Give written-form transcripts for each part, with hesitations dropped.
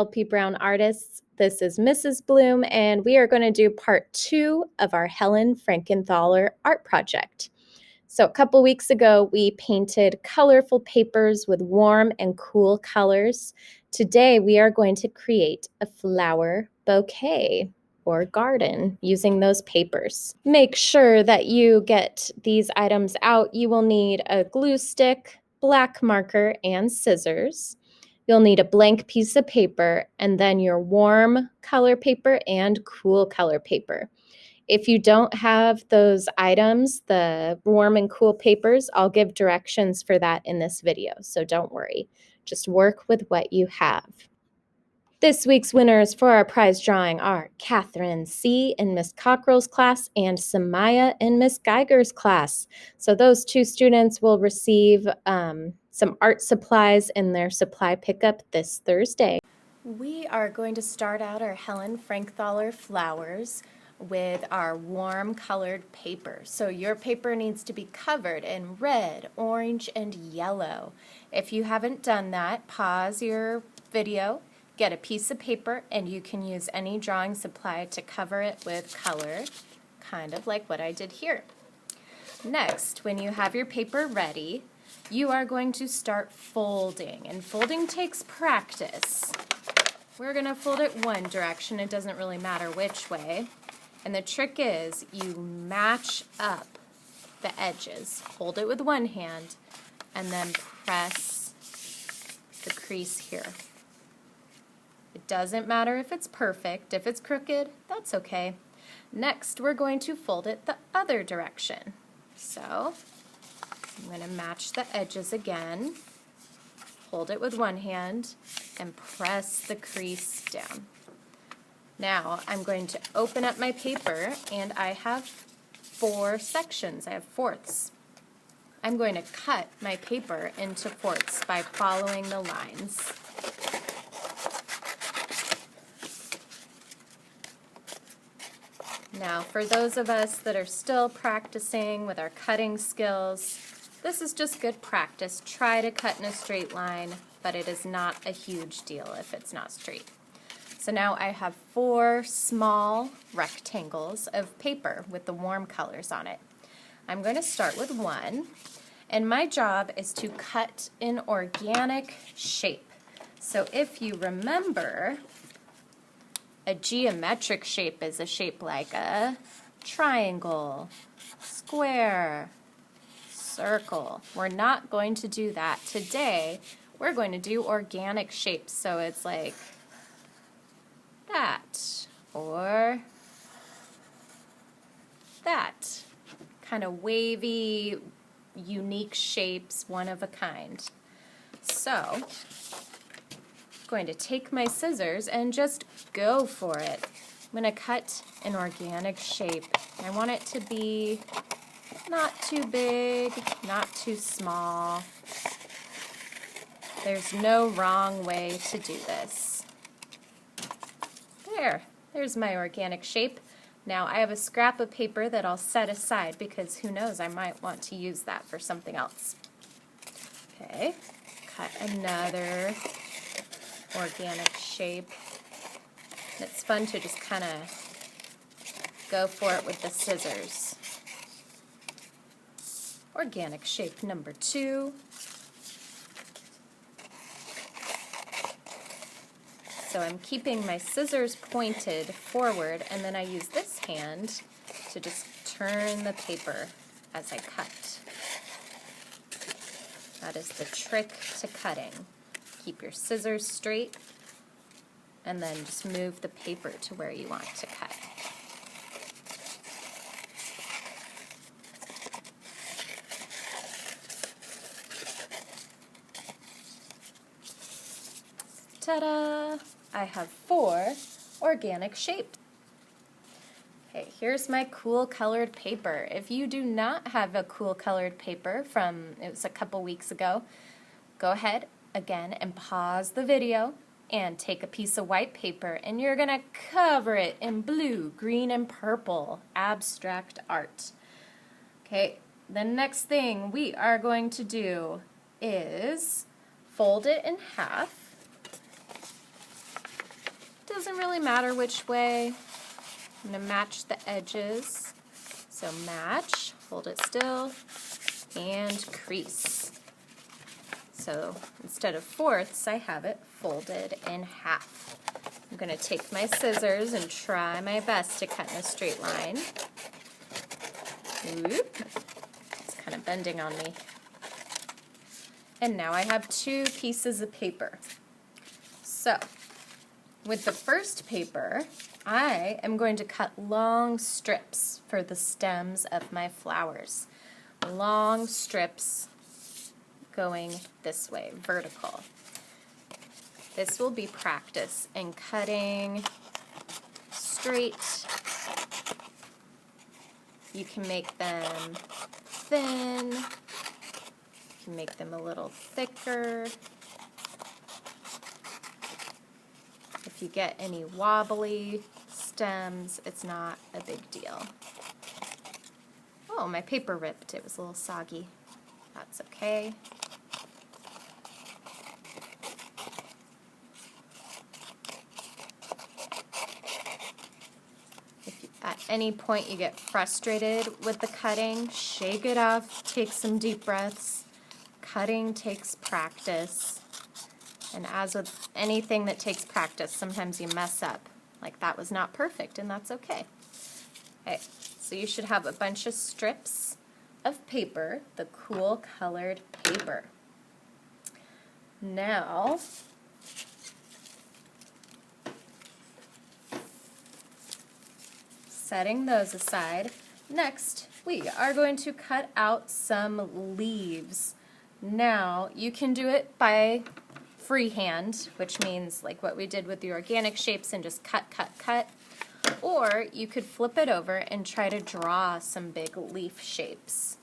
LP Brown Artists. This is Mrs. Bloom, and we are going to do part 2 of our Helen Frankenthaler art project. So a couple weeks ago, we painted colorful papers with warm and cool colors. Today, we are going to create a flower bouquet or garden using those papers. Make sure that you get these items out. You will need a glue stick, black marker, and scissors. You'll need a blank piece of paper and then your warm color paper and cool color paper. If you don't have those items, the warm and cool papers, I'll give directions for that in this video, so don't worry. Just work with what you have. This week's winners for our prize drawing are Catherine C. in Miss Cockrell's class and Samaya in Miss Geiger's class. So those two students will receive some art supplies in their supply pickup this Thursday. We are going to start out our Helen Frankenthaler flowers with our warm colored paper. So your paper needs to be covered in red, orange, and yellow. If you haven't done that, pause your video, get a piece of paper, and you can use any drawing supply to cover it with color, kind of like what I did here. Next, when you have your paper ready, you are going to start folding, and folding takes practice. We're going to fold it one direction, it doesn't really matter which way. And the trick is you match up the edges. Hold it with one hand and then press the crease here. It doesn't matter if it's perfect. If it's crooked, that's okay. Next, we're going to fold it the other direction. So I'm going to match the edges again. Hold it with one hand and press the crease down. Now I'm going to open up my paper, and I have 4 sections. I have fourths. I'm going to cut my paper into fourths by following the lines. Now, for those of us that are still practicing with our cutting skills, this is just good practice. Try to cut in a straight line, but it is not a huge deal if it's not straight. So now I have 4 small rectangles of paper with the warm colors on it. I'm going to start with one, and my job is to cut an organic shape. So if you remember, a geometric shape is a shape like a triangle, square, circle. We're not going to do that. Today, we're going to do organic shapes, so it's like that, or that. Kind of wavy, unique shapes, one of a kind. So, I'm going to take my scissors and just go for it. I'm going to cut an organic shape. I want it to be not too big, not too small. There's no wrong way to do this. There's my organic shape. Now I have a scrap of paper that I'll set aside because who knows, I might want to use that for something else. Okay, cut another organic shape. It's fun to just kind of go for it with the scissors. Organic shape number 2. So I'm keeping my scissors pointed forward, and then I use this hand to just turn the paper as I cut. That is the trick to cutting. Keep your scissors straight, and then just move the paper to where you want to cut. Ta-da! I have 4 organic shapes. Okay, here's my cool colored paper. If you do not have a cool colored paper from, it was a couple weeks ago, go ahead again and pause the video and take a piece of white paper, and you're gonna cover it in blue, green, and purple abstract art. Okay, the next thing we are going to do is fold it in half doesn't really matter which way. I'm going to match the edges. So match, hold it still, and crease. So instead of fourths, I have it folded in half. I'm going to take my scissors and try my best to cut in a straight line. Oop. It's kind of bending on me. And now I have 2 pieces of paper. So with the first paper, I am going to cut long strips for the stems of my flowers. Long strips going this way, vertical. This will be practice in cutting straight. You can make them thin. You can make them a little thicker. If you get any wobbly stems, it's not a big deal. Oh, my paper ripped. It was a little soggy. That's okay. If at any point you get frustrated with the cutting, shake it off, take some deep breaths. Cutting takes practice. And as with anything that takes practice, sometimes you mess up. Like that was not perfect, and that's okay. Okay, so you should have a bunch of strips of paper, the cool colored paper. Now, setting those aside, next we are going to cut out some leaves. Now, you can do it by freehand, which means like what we did with the organic shapes and just cut, cut, cut. Or you could flip it over and try to draw some big leaf shapes.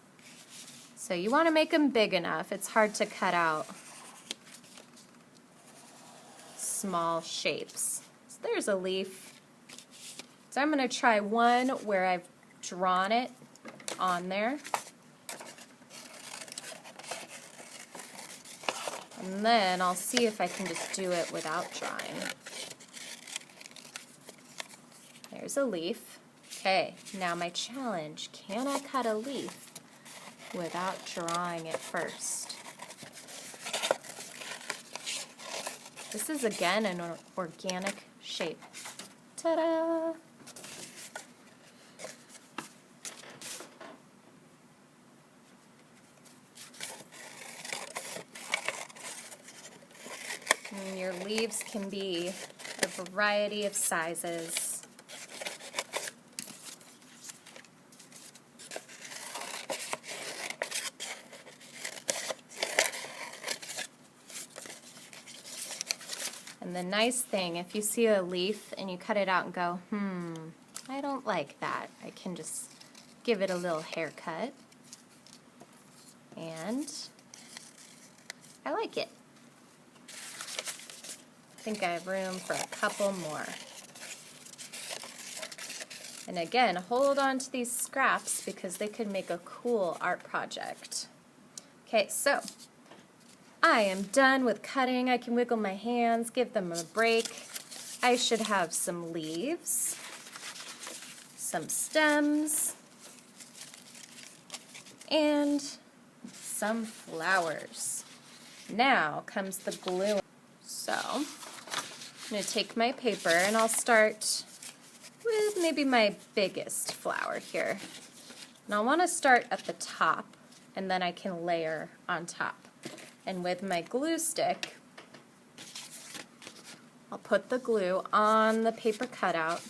So you want to make them big enough. It's hard to cut out small shapes. So there's a leaf. So I'm going to try one where I've drawn it on there. And then I'll see if I can just do it without drawing. There's a leaf. Okay, now my challenge. Can I cut a leaf without drawing it first? This is again an organic shape. Ta-da! And your leaves can be a variety of sizes. And the nice thing, if you see a leaf and you cut it out and go, I don't like that, I can just give it a little haircut. And I like it. I think I have room for a couple more. And again, hold on to these scraps because they could make a cool art project. Okay, so I am done with cutting. I can wiggle my hands, give them a break. I should have some leaves, some stems, and some flowers. Now comes the glue. So I'm going to take my paper and I'll start with maybe my biggest flower here. And I'll want to start at the top and then I can layer on top. And with my glue stick, I'll put the glue on the paper cutout.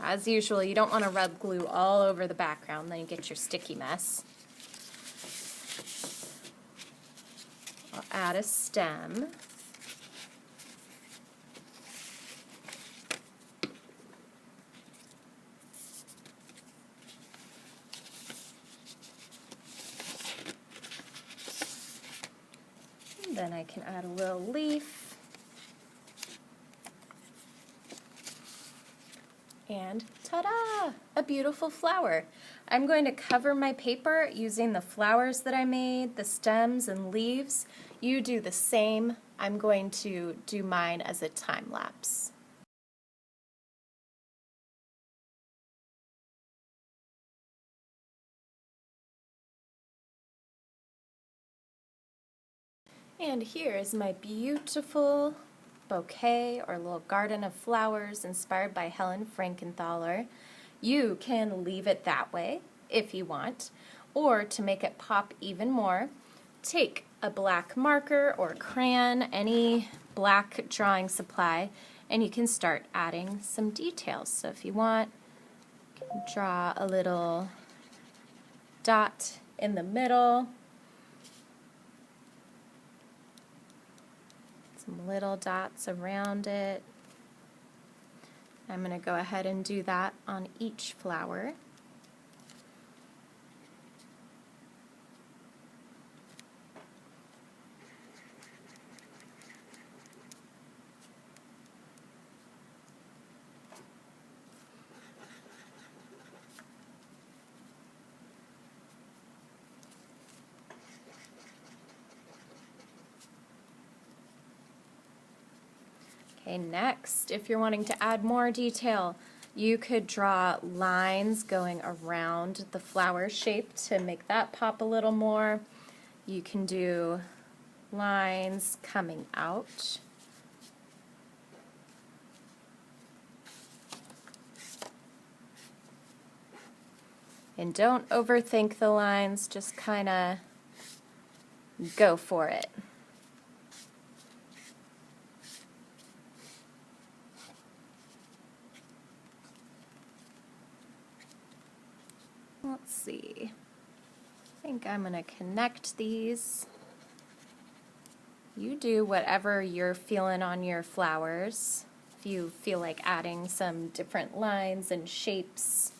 As usual, you don't want to rub glue all over the background, then you get your sticky mess. I'll add a stem. Then I can add a little leaf. And ta-da! A beautiful flower. I'm going to cover my paper using the flowers that I made, the stems and leaves. You do the same. I'm going to do mine as a time lapse. And here is my beautiful bouquet or little garden of flowers inspired by Helen Frankenthaler. You can leave it that way if you want, or to make it pop even more, take a black marker or crayon, any black drawing supply, and you can start adding some details. So if you want, you can draw a little dot in the middle, some little dots around it. I'm going to go ahead and do that on each flower. Okay, next, if you're wanting to add more detail, you could draw lines going around the flower shape to make that pop a little more. You can do lines coming out. And don't overthink the lines, just kind of go for it. Let's see. I think I'm going to connect these. You do whatever you're feeling on your flowers. If you feel like adding some different lines and shapes.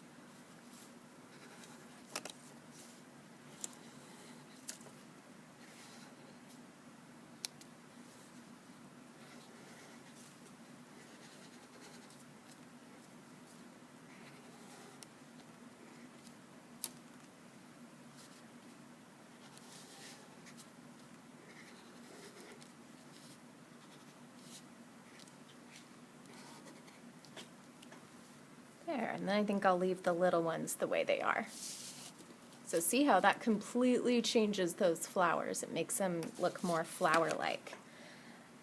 There, and then I think I'll leave the little ones the way they are. So see how that completely changes those flowers. It makes them look more flower-like.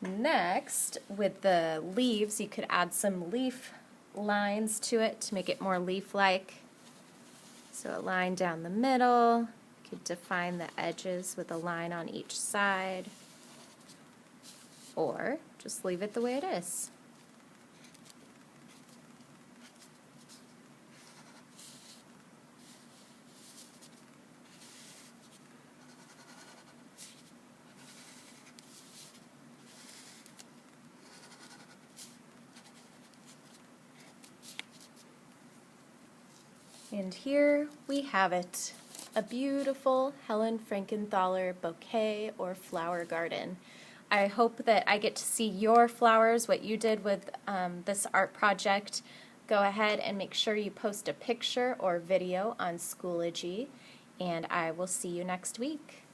Next, with the leaves, you could add some leaf lines to it to make it more leaf-like. So a line down the middle. You could define the edges with a line on each side. Or just leave it the way it is. And here we have it, a beautiful Helen Frankenthaler bouquet or flower garden. I hope that I get to see your flowers, what you did with this art project. Go ahead and make sure you post a picture or video on Schoology, and I will see you next week.